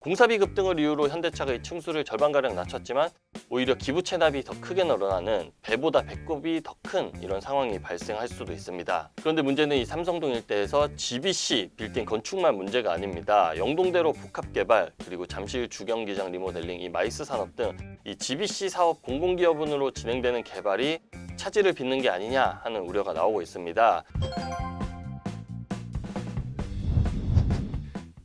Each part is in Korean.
공사비 급등을 이유로 현대차가 이 층수를 절반가량 낮췄지만 오히려 기부 체납이 더 크게 늘어나는 배보다 배꼽이 더 큰 이런 상황이 발생할 수도 있습니다. 그런데 문제는 이 삼성동 일대에서 GBC 빌딩 건축만 문제가 아닙니다. 영동대로 복합개발 그리고 잠실 주경기장 리모델링, 이 마이스 산업 등 이 GBC 사업 공공기업으로 진행되는 개발이 차질을 빚는 게 아니냐 하는 우려가 나오고 있습니다.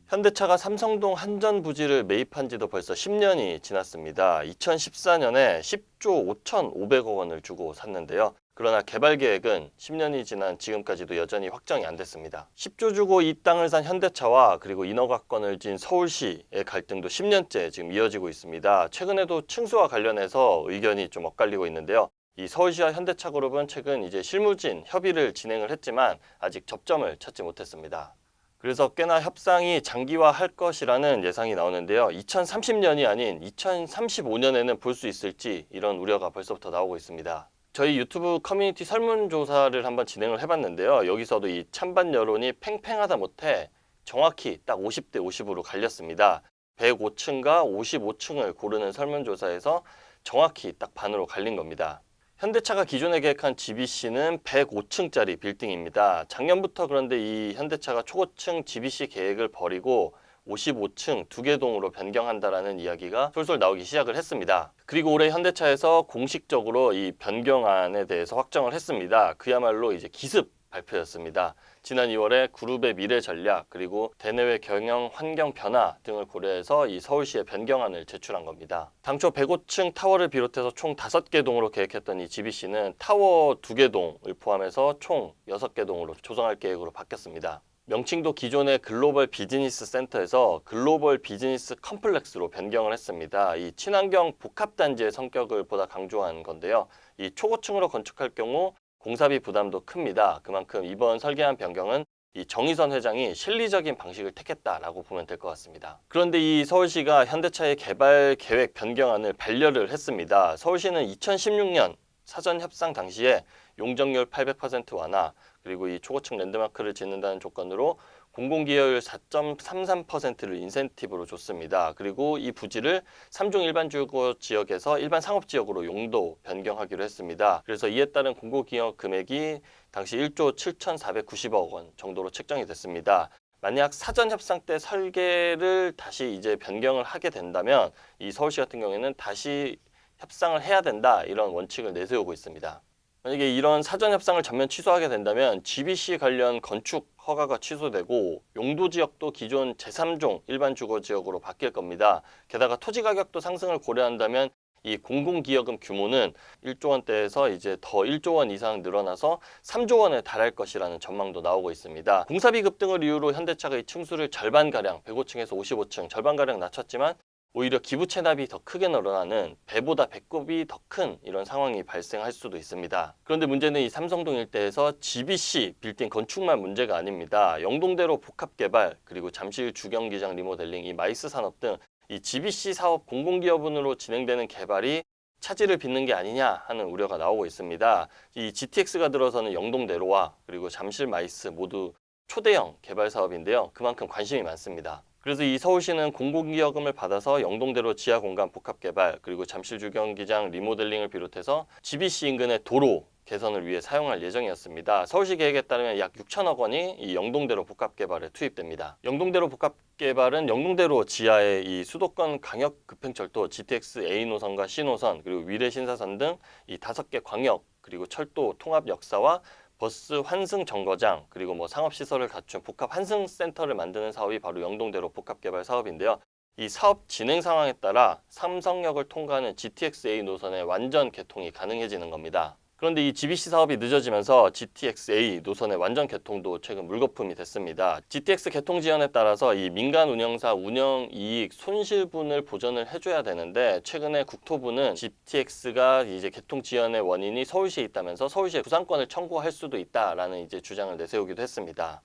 현대차가 삼성동 한전 부지를 매입한 지도 벌써 10년이 지났습니다. 2014년에 10조 5,500억 원을 주고 샀는데요. 그러나 개발 계획은 10년이 지난 지금까지도 여전히 확정이 안 됐습니다. 10조 주고 이 땅을 산 현대차와 그리고 인허가권을 진 서울시의 갈등도 10년째 지금 이어지고 있습니다. 최근에도 층수와 관련해서 의견이 좀 엇갈리고 있는데요. 이 서울시와 현대차 그룹은 최근 이제 실무진 협의를 진행을 했지만 아직 접점을 찾지 못했습니다. 그래서 꽤나 협상이 장기화할 것이라는 예상이 나오는데요. 2030년이 아닌 2035년에는 볼 수 있을지 이런 우려가 벌써부터 나오고 있습니다. 저희 유튜브 커뮤니티 설문조사를 한번 진행을 해봤는데요. 여기서도 이 찬반 여론이 팽팽하다 못해 정확히 딱 50대 50으로 갈렸습니다. 105층과 55층을 고르는 설문조사에서 정확히 딱 반으로 갈린 겁니다. 현대차가 기존에 계획한 GBC는 105층짜리 빌딩입니다. 작년부터 그런데 이 현대차가 초고층 GBC 계획을 버리고 55층 2개 동으로 변경한다라는 이야기가 솔솔 나오기 시작을 했습니다. 그리고 올해 현대차에서 공식적으로 이 변경안에 대해서 확정을 했습니다. 그야말로 이제 기습 발표였습니다. 지난 2월에 그룹의 미래 전략 그리고 대내외 경영 환경 변화 등을 고려해서 이 서울시에 변경안을 제출한 겁니다. 당초 105층 타워를 비롯해서 총 5개 동으로 계획했던 이 GBC는 타워 2개 동을 포함해서 총 6개 동으로 조성할 계획으로 바뀌었습니다. 명칭도 기존의 글로벌 비즈니스 센터에서 글로벌 비즈니스 컴플렉스로 변경을 했습니다. 이 친환경 복합단지의 성격을 보다 강조한 건데요. 이 초고층으로 건축할 경우 공사비 부담도 큽니다. 그만큼 이번 설계안 변경은 이 정의선 회장이 실리적인 방식을 택했다라고 보면 될 것 같습니다. 그런데 이 서울시가 현대차의 개발 계획 변경안을 반려를 했습니다. 서울시는 2016년 사전 협상 당시에 용적률 800% 완화 그리고 이 초고층 랜드마크를 짓는다는 조건으로 공공기여율 4.33%를 인센티브로 줬습니다. 그리고 이 부지를 3종 일반 주거 지역에서 일반 상업 지역으로 용도 변경하기로 했습니다. 그래서 이에 따른 공공기여 금액이 당시 1조 7,490억 원 정도로 책정이 됐습니다. 만약 사전 협상 때 설계를 다시 이제 변경을 하게 된다면 이 서울시 같은 경우에는 다시 협상을 해야 된다 이런 원칙을 내세우고 있습니다. 만약에 이런 사전 협상을 전면 취소하게 된다면 GBC 관련 건축 허가가 취소되고 용도 지역도 기존 제3종 일반 주거 지역으로 바뀔 겁니다. 게다가 토지 가격도 상승을 고려한다면 이 공공기여금 규모는 1조 원대에서 이제 더 1조 원 이상 늘어나서 3조 원에 달할 것이라는 전망도 나오고 있습니다. 공사비 급등을 이유로 현대차가 이 층수를 절반가량 105층에서 55층 절반가량 낮췄지만 오히려 기부 체납이 더 크게 늘어나는 배보다 배꼽이 더 큰 이런 상황이 발생할 수도 있습니다. 그런데 문제는 이 삼성동 일대에서 GBC 빌딩 건축만 문제가 아닙니다. 영동대로 복합개발 그리고 잠실 주경기장 리모델링, 이 마이스 산업 등 이 GBC 사업 공공기업으로 진행되는 개발이 차질을 빚는 게 아니냐 하는 우려가 나오고 있습니다. 이 GTX가 들어서는 영동대로와 그리고 잠실 마이스 모두 초대형 개발 사업인데요. 그만큼 관심이 많습니다. 그래서 이 서울시는 공공기여금을 받아서 영동대로 지하공간 복합개발 그리고 잠실주경기장 리모델링을 비롯해서 GBC 인근의 도로 개선을 위해 사용할 예정이었습니다. 서울시 계획에 따르면 약 6천억 원이 이 영동대로 복합개발에 투입됩니다. 영동대로 복합개발은 영동대로 지하의 이 수도권 광역급행철도 GTX A 노선과 C 노선 그리고 위례신사선 등 이 5개 광역 그리고 철도 통합 역사와 버스 환승 정거장 그리고 상업시설을 갖춘 복합 환승센터를 만드는 사업이 바로 영동대로 복합개발 사업인데요. 이 사업 진행 상황에 따라 삼성역을 통과하는 GTX-A 노선의 완전 개통이 가능해지는 겁니다. 그런데 이 GBC 사업이 늦어지면서 GTX-A 노선의 완전 개통도 최근 물거품이 됐습니다. GTX 개통 지연에 따라서 이 민간 운영사 운영 이익 손실분을 보전을 해줘야 되는데 최근에 국토부는 GTX가 이제 개통 지연의 원인이 서울시에 있다면서 서울시에 구상권을 청구할 수도 있다라는 이제 주장을 내세우기도 했습니다.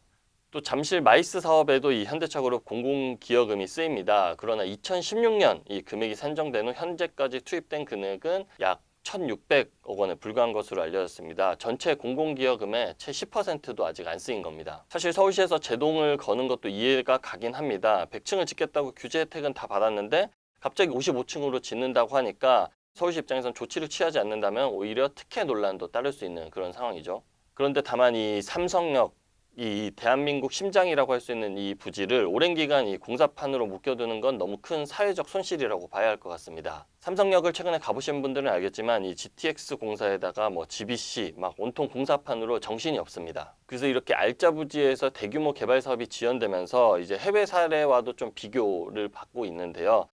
또 잠실 마이스 사업에도 이 현대차그룹 공공기여금이 쓰입니다. 그러나 2016년 이 금액이 산정된 후 현재까지 투입된 금액은 약 1,600억 원에 불과한 것으로 알려졌습니다. 전체 공공기여금의 채 10%도 아직 안 쓰인 겁니다. 사실 서울시에서 제동을 거는 것도 이해가 가긴 합니다. 100층을 짓겠다고 규제 혜택은 다 받았는데 갑자기 55층으로 짓는다고 하니까 서울시 입장에선 조치를 취하지 않는다면 오히려 특혜 논란도 따를 수 있는 그런 상황이죠. 그런데 다만 이 삼성역, 이 대한민국 심장이라고 할 수 있는 이 부지를 오랜 기간 이 공사판으로 묶여두는 건 너무 큰 사회적 손실이라고 봐야 할 것 같습니다. 삼성역을 최근에 가보신 분들은 알겠지만 이 GTX 공사에다가 뭐 GBC 막 온통 공사판으로 정신이 없습니다. 그래서 이렇게 알짜 부지에서 대규모 개발 사업이 지연되면서 이제 해외 사례와도 좀 비교를 받고 있는데요.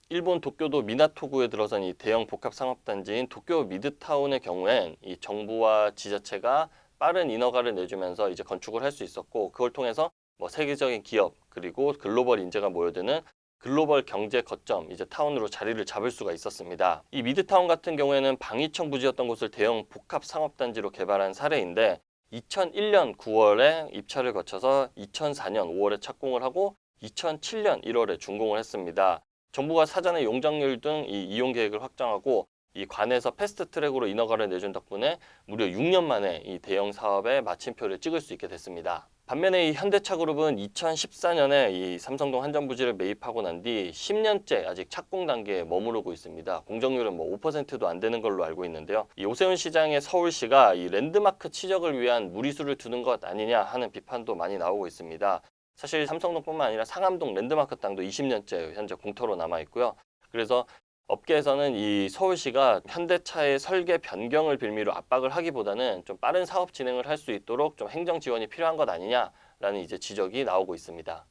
일본 도쿄도 미나토구에 들어선 이 대형 복합 상업단지인 도쿄 미드타운의 경우엔 이 정부와 지자체가 빠른 인허가를 내주면서 이제 건축을 할 수 있었고, 그걸 통해서 뭐 세계적인 기업 그리고 글로벌 인재가 모여드는 글로벌 경제 거점 이제 타운으로 자리를 잡을 수가 있었습니다. 이 미드타운 같은 경우에는 방위청 부지였던 곳을 대형 복합 상업단지로 개발한 사례인데 2001년 9월에 입찰을 거쳐서 2004년 5월에 착공을 하고 2007년 1월에 준공을 했습니다. 정부가 사전에 용적률 등 이 이용 계획을 확정하고 이 관에서 패스트 트랙으로 인허가를 내준 덕분에 무려 6년 만에 이 대형 사업에 마침표를 찍을 수 있게 됐습니다. 반면에 이 현대차그룹은 2014년에 이 삼성동 한전부지를 매입하고 난 뒤 10년째 아직 착공 단계에 머무르고 있습니다. 공정률은 뭐 5%도 안 되는 걸로 알고 있는데요. 이 오세훈 시장의 서울시가 이 랜드마크 치적을 위한 무리수를 두는 것 아니냐 하는 비판도 많이 나오고 있습니다. 사실 삼성동뿐만 아니라 상암동 랜드마크 땅도 20년째 현재 공터로 남아 있고요. 그래서 업계에서는 이 서울시가 현대차의 설계 변경을 빌미로 압박을 하기보다는 좀 빠른 사업 진행을 할 수 있도록 좀 행정 지원이 필요한 것 아니냐라는 이제 지적이 나오고 있습니다.